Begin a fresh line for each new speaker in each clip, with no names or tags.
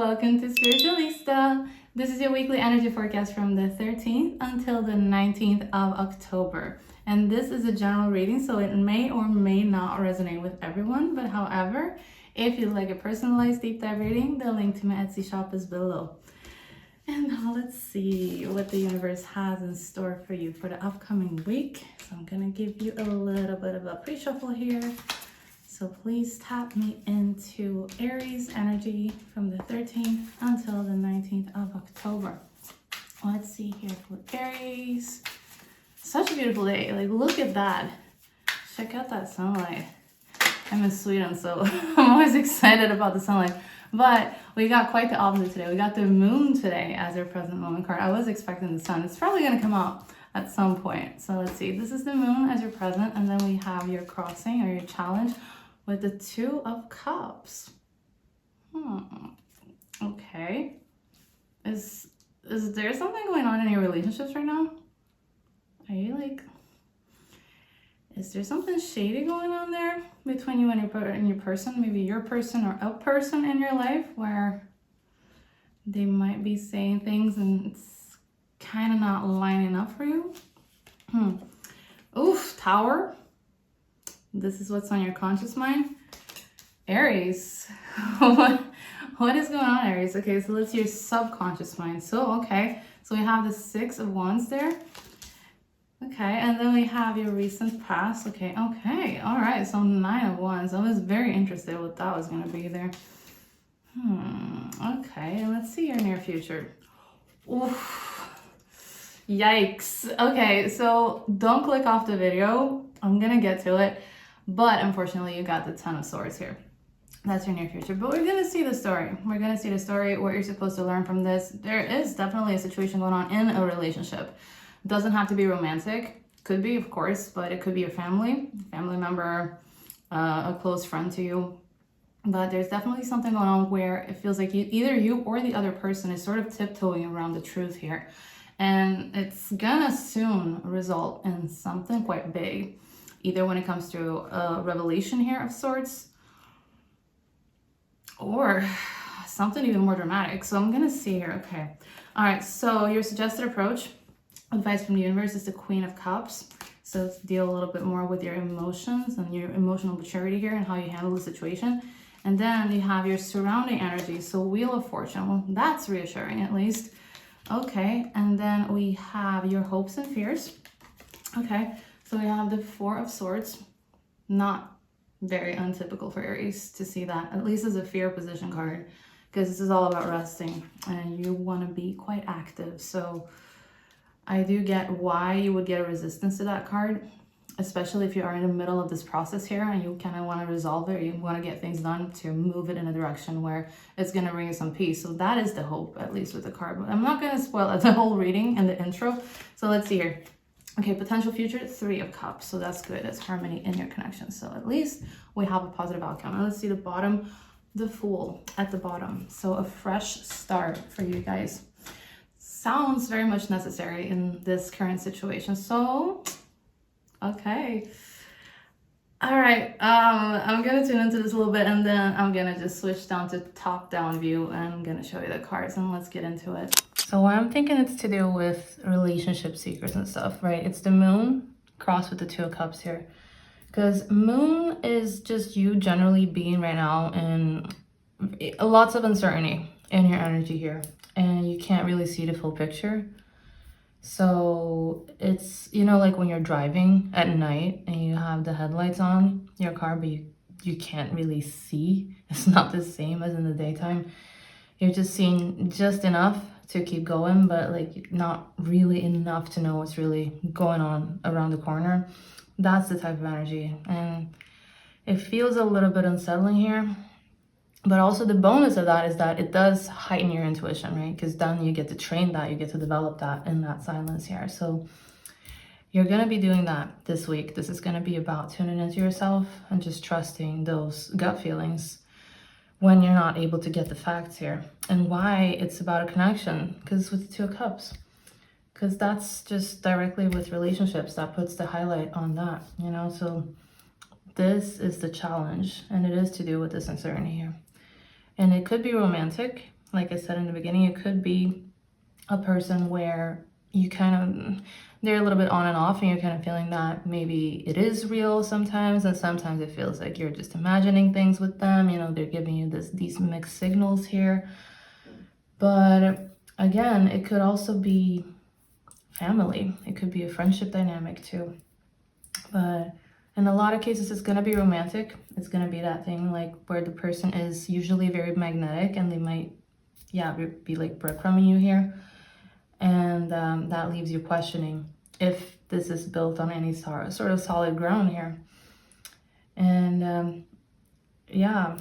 welcome to Spiritualista. This is your weekly energy forecast from the 13th until the 19th of October. And this is a general reading, so it may or may not resonate with everyone. But however, if you'd like a personalized deep dive reading, the link to my Etsy shop is below. And now let's see what the universe has in store for you for the upcoming week. So I'm going to give you a little bit of a pre-shuffle here. So please tap me into Aries energy from the 13th until the 19th of October. Let's see here for Aries. Such a beautiful day. Like, look at that. Check out that sunlight. I'm in Sweden, so I'm always excited about the sunlight. But we got quite the opposite today. We got the moon today as our present moment card. I was expecting the sun. It's probably going to come out at some point. So let's see. This is the moon as your present, and then we have your crossing or your challenge with the Two of Cups. Okay. Is there something going on in your relationships right now? Are you like, is there something shady going on there between you and your person? Maybe your person or a person in your life where they might be saying things and it's kind of not lining up for you. Oof, Tower. This is what's on your conscious mind. Aries. What is going on, Aries? Okay, so let's see your subconscious mind. So, okay. So we have the Six of Wands there. Okay, and then we have your recent past. Okay. All right. So Nine of Wands. I was very interested what that was going to be there. Okay, let's see your near future. Oof. Yikes. Okay, so don't click off the video. I'm going to get to it. But unfortunately, you got the Ten of Swords here. That's your near future. But we're going to see the story. We're going to see the story, what you're supposed to learn from this. There is definitely a situation going on in a relationship. Doesn't have to be romantic. Could be, of course, but it could be a family member, a close friend to you. But there's definitely something going on where it feels like either you or the other person is sort of tiptoeing around the truth here. And it's gonna soon result in something quite big. Either when it comes to a revelation here of sorts, or something even more dramatic. So I'm gonna see here, okay. All right, so your suggested approach, advice from the universe, is the Queen of Cups. So let's deal a little bit more with your emotions and your emotional maturity here and how you handle the situation. And then you have your surrounding energy. So Wheel of Fortune, well, that's reassuring at least. Okay, and then we have your hopes and fears. Okay, so we have the Four of Swords. Not very untypical for Aries to see that, at least as a fear position card, because this is all about resting and you want to be quite active. So I do get why you would get a resistance to that card, especially if you are in the middle of this process here and you kind of want to resolve it, or you want to get things done to move it in a direction where it's going to bring you some peace. So that is the hope, at least with the card. But I'm not going to spoil the whole reading and the intro. So let's see here. Okay, potential future, Three of Cups. So that's good. That's harmony in your connection. So at least we have a positive outcome. And let's see the bottom, the Fool at the bottom. So a fresh start for you guys. Sounds very much necessary in this current situation. So, okay. All right. I'm going to tune into this a little bit and then I'm going to just switch down to top-down view and I'm going to show you the cards and let's get into it. So I'm thinking it's to do with relationship secrets and stuff, right? It's the Moon crossed with the Two of Cups here. Because Moon is just you generally being right now in lots of uncertainty in your energy here. And you can't really see the full picture. So it's, you know, like when you're driving at night and you have the headlights on your car, but you can't really see. It's not the same as in the daytime. You're just seeing just enough to keep going, but like not really enough to know what's really going on around the corner. That's the type of energy. And it feels a little bit unsettling here. But also the bonus of that is that it does heighten your intuition, right? Because then you get to train that, you get to develop that in that silence here. So you're going to be doing that this week. This is going to be about tuning into yourself and just trusting those gut feelings when you're not able to get the facts here. And why it's about a connection, because with the Two of Cups. Because that's just directly with relationships. That puts the highlight on that, you know? So this is the challenge, and it is to do with this uncertainty here. And it could be romantic, like I said in the beginning, it could be a person where you kind of, they're a little bit on and off, and you're kind of feeling that maybe it is real sometimes, and sometimes it feels like you're just imagining things with them. You know, they're giving you these mixed signals here. But again, it could also be family. It could be a friendship dynamic too. But in a lot of cases, it's going to be romantic. It's going to be that thing like where the person is usually very magnetic, and they might, yeah, be like breadcrumbing you here. And that leaves you questioning if this is built on any sort of solid ground here. And yeah,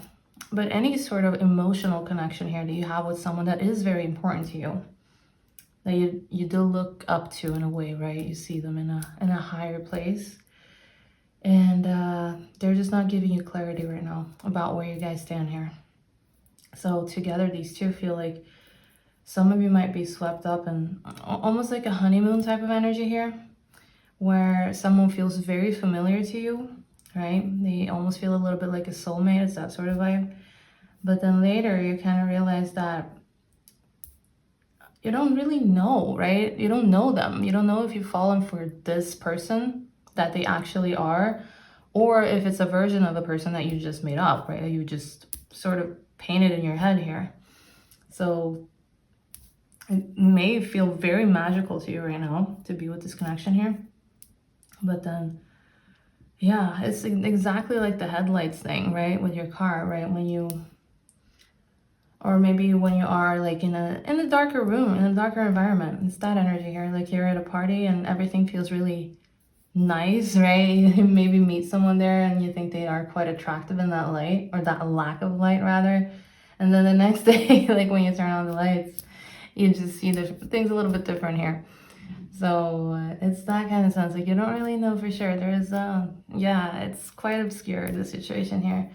but any sort of emotional connection here that you have with someone that is very important to you, that you do look up to in a way, right? You see them in a higher place, and they're just not giving you clarity right now about where you guys stand here. So together, these two feel like some of you might be swept up in almost like a honeymoon type of energy here, where someone feels very familiar to you, right? They almost feel a little bit like a soulmate. It's that sort of vibe. But then later you kind of realize that you don't really know, right? You don't know them. You don't know if you've fallen for this person that they actually are, or if it's a version of a person that you just made up, right? You just sort of painted in your head here. So it may feel very magical to you right now to be with this connection here. But then, yeah, it's exactly like the headlights thing, right? With your car, right? When you, or maybe when you are like in a darker room, in a darker environment. It's that energy here. Like you're at a party and everything feels really nice, right? You maybe meet someone there and you think they are quite attractive in that light, or that lack of light rather. And then the next day, like when you turn on the lights, you just see the things a little bit different here. So it's that kind of sense. Like you don't really know for sure. There's, yeah, it's quite obscure, the situation here.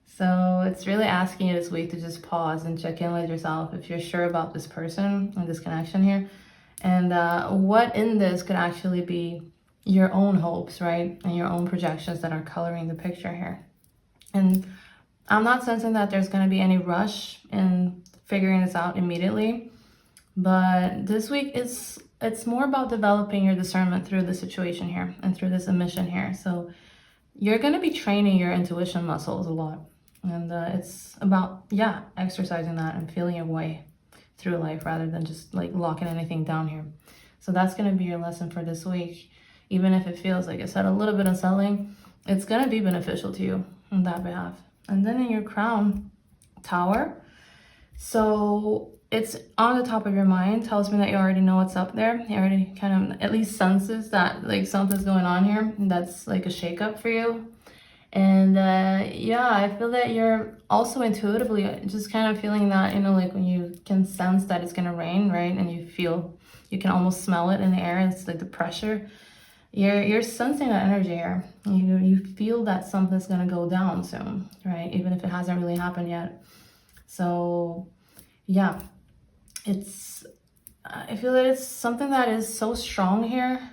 So it's really asking you this week to just pause and check in with yourself if you're sure about this person and this connection here. And what in this could actually be your own hopes, right? And your own projections that are coloring the picture here. And I'm not sensing that there's going to be any rush in figuring this out immediately. But this week it's more about developing your discernment through the situation here and through this emission here. So you're going to be training your intuition muscles a lot. And it's about, yeah, exercising that and feeling your way through life rather than just like locking anything down here. So that's going to be your lesson for this week. Even if it feels, like I said, a little bit unsettling, it's going to be beneficial to you on that behalf. And then in your crown, Tower. So it's on the top of your mind, tells me that you already know what's up there. You already kind of at least senses that like something's going on here. And that's like a shakeup for you. And yeah, I feel that you're also intuitively just kind of feeling that, you know, like when you can sense that it's going to rain, right? And you feel, you can almost smell it in the air. It's like the pressure. You're sensing that energy here. You feel that something's going to go down soon, right? Even if it hasn't really happened yet. So yeah, I feel that it's something that is so strong here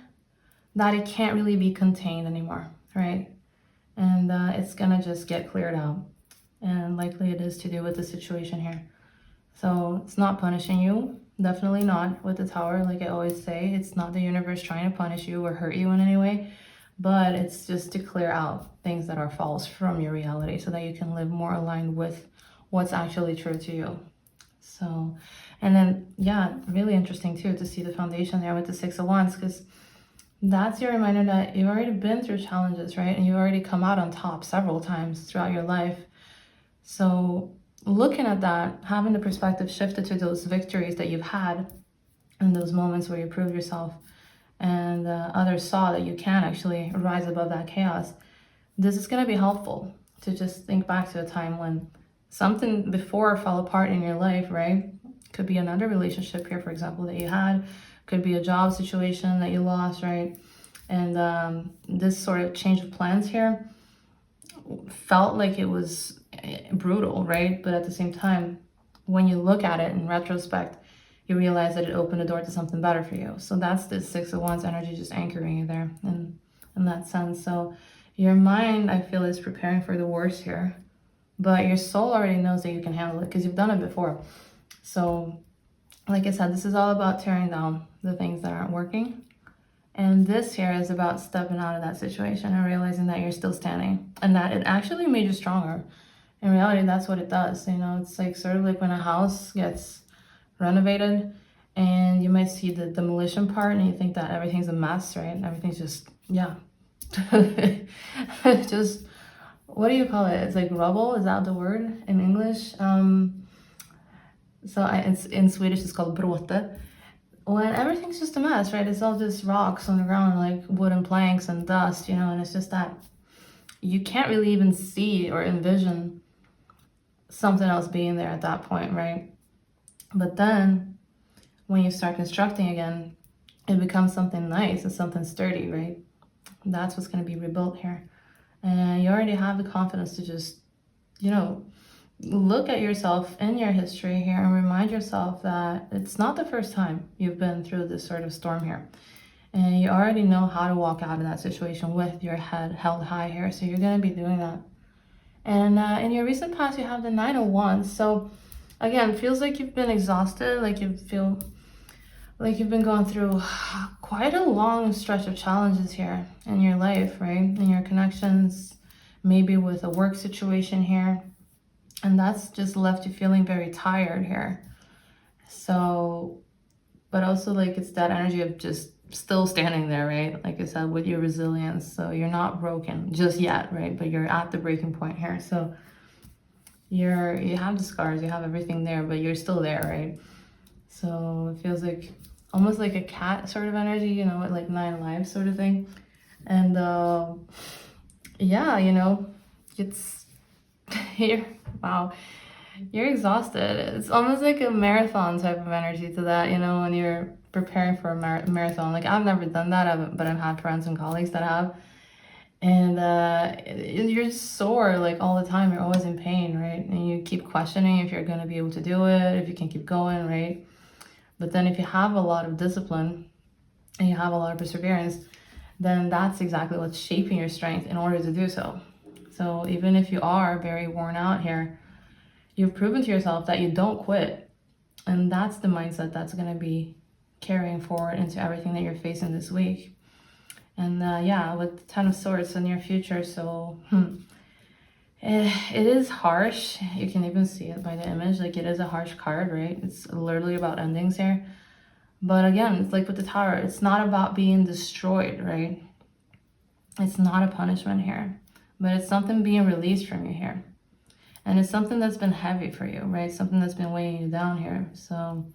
that it can't really be contained anymore, right? And it's gonna just get cleared out, and likely it is to do with the situation here. So it's not punishing you, definitely not with the Tower. Like I always say, it's not the universe trying to punish you or hurt you in any way, but it's just to clear out things that are false from your reality so that you can live more aligned with what's actually true to you. So, and then yeah, really interesting too to see the foundation there with the Six of Wands, because that's your reminder that you've already been through challenges, right? And you've already come out on top several times throughout your life. So looking at that, having the perspective shifted to those victories that you've had and those moments where you proved yourself, and others saw that you can actually rise above that chaos, this is going to be helpful to just think back to a time when something before fell apart in your life, right? Could be another relationship here, for example, that you had. Could be a job situation that you lost, right? And this sort of change of plans here felt like it was brutal, right? But at the same time, when you look at it in retrospect, you realize that it opened the door to something better for you. So that's the Six of Wands energy just anchoring you there in that sense. So your mind, I feel, is preparing for the worst here, but your soul already knows that you can handle it because you've done it before. So like I said, this is all about tearing down the things that aren't working. And this here is about stepping out of that situation and realizing that you're still standing and that it actually made you stronger. In reality, that's what it does. You know, it's like sort of like when a house gets renovated and you might see the demolition part and you think that everything's a mess, right? Everything's just, yeah. Just, what do you call it? It's like rubble, is that the word in English? It's in Swedish it's called bråte. When everything's just a mess, right? It's all just rocks on the ground, like wooden planks and dust, you know, and it's just that you can't really even see or envision something else being there at that point, right? But then when you start constructing again, it becomes something nice and something sturdy, right? That's what's going to be rebuilt here. And you already have the confidence to just, you know, look at yourself in your history here and remind yourself that it's not the first time you've been through this sort of storm here. And you already know how to walk out of that situation with your head held high here. So you're going to be doing that. And in your recent past, you have the 9 of Wands. So again, feels like you've been exhausted, like you feel like you've been going through quite a long stretch of challenges here in your life, right? In your connections, maybe with a work situation here. And that's just left you feeling very tired here. So, but also like it's that energy of just still standing there, right? Like I said, with your resilience. So you're not broken just yet, right? But you're at the breaking point here. So you have the scars, you have everything there, but you're still there, right? So it feels like almost like a cat sort of energy, you know, like 9 lives sort of thing. And yeah, you know, it's here. Wow, you're exhausted. It's almost like a marathon type of energy to that, you know, when you're preparing for a marathon. Like I've never done that, but I've had friends and colleagues that have. And you're sore like all the time. You're always in pain, right? And you keep questioning if you're going to be able to do it, if you can keep going, right? But then if you have a lot of discipline and you have a lot of perseverance, then that's exactly what's shaping your strength in order to do so. So even if you are very worn out here, you've proven to yourself that you don't quit. And that's the mindset that's going to be carrying forward into everything that you're facing this week. And yeah, with the 10 of Swords in your future, so it is harsh. You can even see it by the image. Like it is a harsh card, right? It's literally about endings here. But again, it's like with the Tower, it's not about being destroyed, right? It's not a punishment here, but it's something being released from you here. And it's something that's been heavy for you, right? Something that's been weighing you down here. So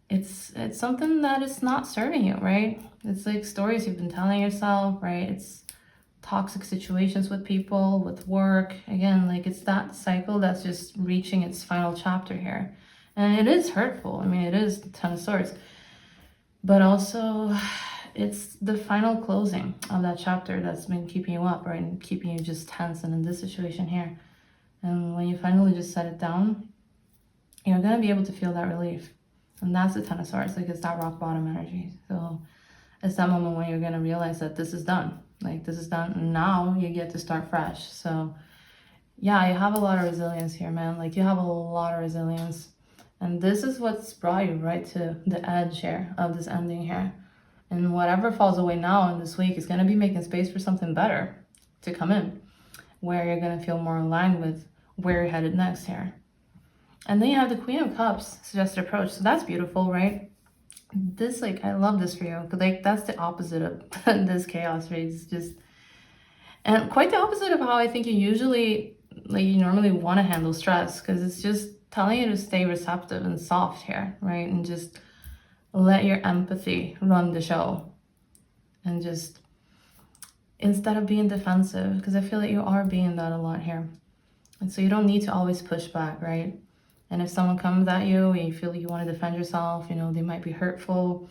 it's something that is not serving you, right? It's like stories you've been telling yourself, right? It's toxic situations with people, with work. Again, like it's that cycle that's just reaching its final chapter here. And it is hurtful. I mean, it is the 10 of Swords. But also, it's the final closing of that chapter that's been keeping you up, right? And keeping you just tense and in this situation here. And when you finally just set it down, you're going to be able to feel that relief. And that's the 10 of Swords. Like it's that rock bottom energy. So it's that moment when you're going to realize that this is done. Like this is done. And now you get to start fresh. So yeah, you have a lot of resilience here, man. Like you have a lot of resilience. And this is what's brought you right to the edge here of this ending here. And whatever falls away now in this week is going to be making space for something better to come in, where you're going to feel more aligned with where you're headed next here. And then you have the Queen of Cups, suggested approach. So that's beautiful, right? This, like, I love this for you. Because, like, that's the opposite of this chaos, right? It's just, and quite the opposite of how I think you normally want to handle stress. Because it's just telling you to stay receptive and soft here, right? And just let your empathy run the show. And just, instead of being defensive, because I feel like you are being that a lot here. And so you don't need to always push back, right? And if someone comes at you and you feel like you want to defend yourself, you know, they might be hurtful.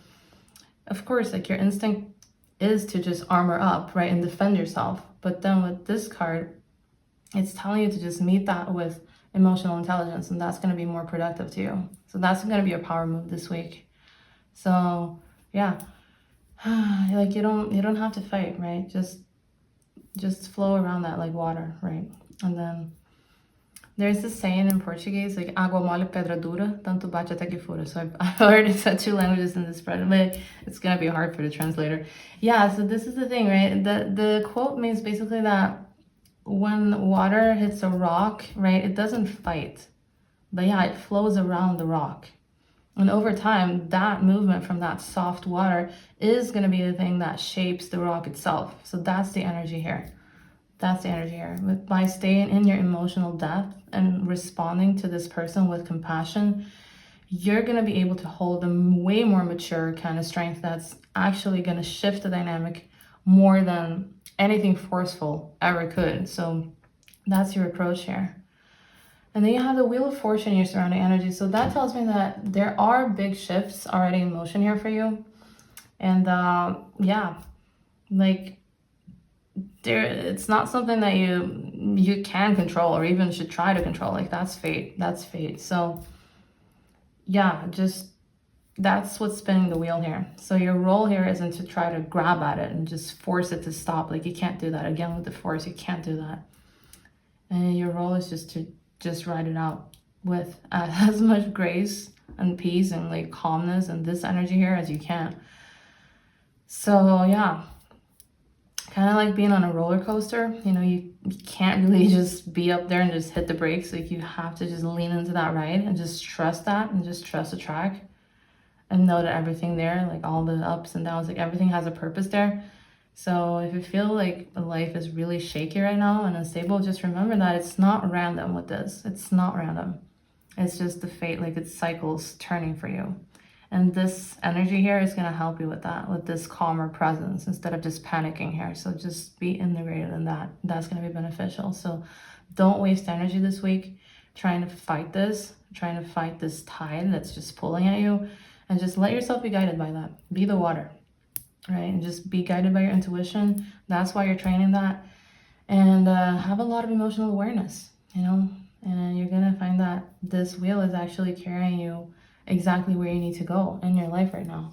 Of course, like your instinct is to just armor up, right? And defend yourself. But then with this card, it's telling you to just meet that with emotional intelligence, and that's going to be more productive to you. So that's going to be a power move this week. So yeah, like you don't have to fight, right? Just flow around that like water, right? And then There's this saying in Portuguese, like agua mole pedra dura, tanto bate até que fura. So I've already said 2 languages in this spread, but it's gonna be hard for the translator. Yeah, so this is the thing, right? The quote means basically that when water hits a rock, right, it doesn't fight, but yeah, it flows around the rock. And over time, that movement from that soft water is gonna be the thing that shapes the rock itself. So that's the energy here. That's the energy here. By staying in your emotional depth and responding to this person with compassion, you're going to be able to hold a way more mature kind of strength that's actually going to shift the dynamic more than anything forceful ever could. So that's your approach here. And then you have the Wheel of Fortune in your surrounding energy. So that tells me that there are big shifts already in motion here for you. And yeah, like it's not something that you can control or even should try to control. Like that's fate. So yeah, just that's what's spinning the wheel here. So your role here isn't to try to grab at it and just force it to stop. Like you can't do that. Again, with the force, you can't do that. And your role is just to just ride it out with as much grace and peace and like calmness and this energy here as you can. So yeah, kind of like being on a roller coaster. You know, you can't really just be up there and just hit the brakes. Like you have to just lean into that ride and just trust that and just trust the track and know that everything there, like all the ups and downs, like everything has a purpose there. So if you feel like life is really shaky right now and unstable, just remember that it's not random with this. It's not random. It's just the fate, like it's cycles turning for you. And this energy here is going to help you with that, with this calmer presence instead of just panicking here. So just be integrated in that. That's going to be beneficial. So don't waste energy this week trying to fight this tide that's just pulling at you, and just let yourself be guided by that. Be the water, right? And just be guided by your intuition. That's why you're training that. And have a lot of emotional awareness, you know, and you're going to find that this wheel is actually carrying you exactly where you need to go in your life right now.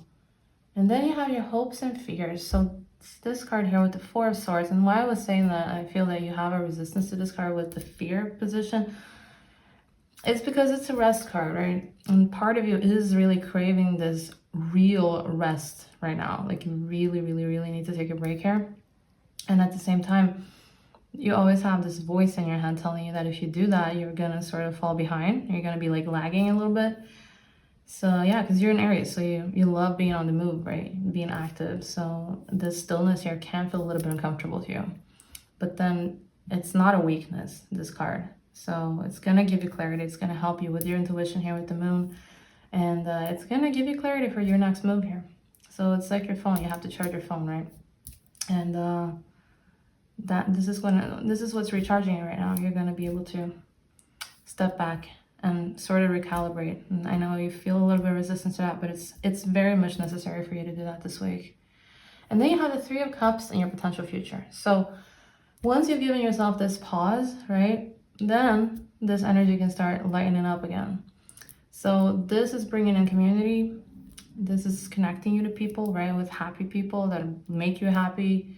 And then you have your hopes and fears. So this card here with the Four of Swords, and why I was saying that I feel that you have a resistance to this card with the fear position, it's because it's a rest card, right? And part of you is really craving this real rest right now. Like you really, really, really need to take a break here. And at the same time, you always have this voice in your head telling you that if you do that, you're gonna sort of fall behind. You're gonna be like lagging a little bit. So yeah, because you're an Aries, so you love being on the move, right? Being active. So the stillness here can feel a little bit uncomfortable to you. But then it's not a weakness, this card. So it's going to give you clarity. It's going to help you with your intuition here with the moon. And it's going to give you clarity for your next move here. So it's like your phone. You have to charge your phone, right? And this is what's recharging you right now. You're going to be able to step back and sort of recalibrate. And I know you feel a little bit of resistance to that, but it's very much necessary for you to do that this week. And then you have the Three of Cups in your potential future. So once you've given yourself this pause, right, then this energy can start lightening up again. So this is bringing in community. This is connecting you to people, right, with happy people that make you happy.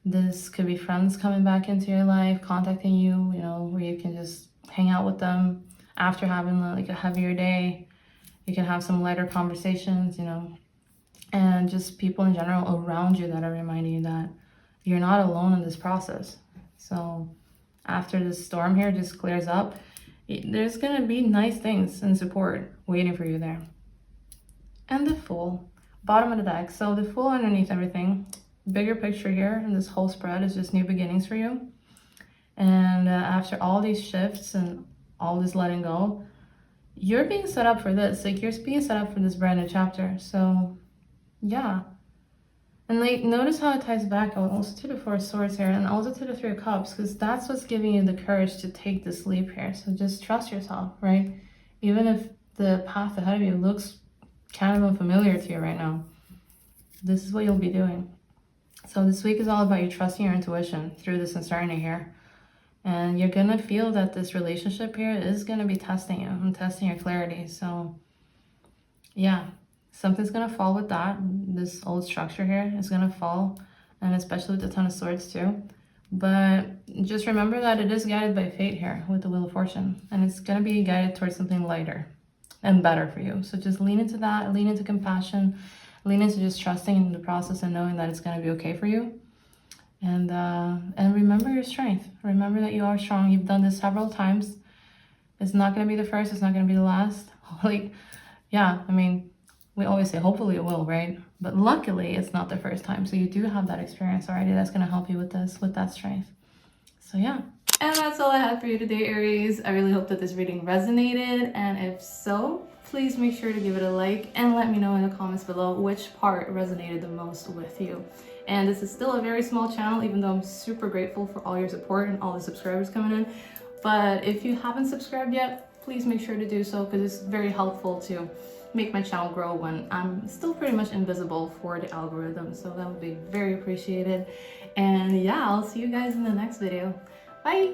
This could be friends coming back into your life, contacting you, you know, where you can just hang out with them after having like a heavier day. You can have some lighter conversations, you know, and just people in general around you that are reminding you that you're not alone in this process. So after this storm here just clears up, there's going to be nice things and support waiting for you there. And the Fool, bottom of the deck. So the Fool underneath everything, bigger picture here, and this whole spread is just new beginnings for you. And after all these shifts and all this letting go, you're being set up for this. Like you're being set up for this brand new chapter. So yeah. And like notice how it ties back also to the Four of Swords here and also to the Three of Cups, because that's what's giving you the courage to take this leap here. So just trust yourself, right? Even if the path ahead of you looks kind of unfamiliar to you right now, this is what you'll be doing. So this week is all about you trusting your intuition through this uncertainty here. And you're going to feel that this relationship here is going to be testing you and testing your clarity. So yeah, something's going to fall with that. This old structure here is going to fall, and especially with the Ten of Swords too. But just remember that it is guided by fate here with the Wheel of Fortune, and it's going to be guided towards something lighter and better for you. So just lean into that, lean into compassion, lean into just trusting in the process and knowing that it's going to be okay for you. And remember your strength. Remember that you are strong. You've done this several times. It's not going to be the first. It's not going to be the last. Like, yeah, I mean, we always say hopefully it will, right? But luckily it's not the first time. So you do have that experience already that's going to help you with this, with that strength. So yeah. And that's all I had for you today, Aries. I really hope that this reading resonated. And if so, please make sure to give it a like and let me know in the comments below which part resonated the most with you. And this is still a very small channel, even though I'm super grateful for all your support and all the subscribers coming in. But if you haven't subscribed yet, please make sure to do so, because it's very helpful to make my channel grow when I'm still pretty much invisible for the algorithm. So that would be very appreciated. And yeah, I'll see you guys in the next video. Bye!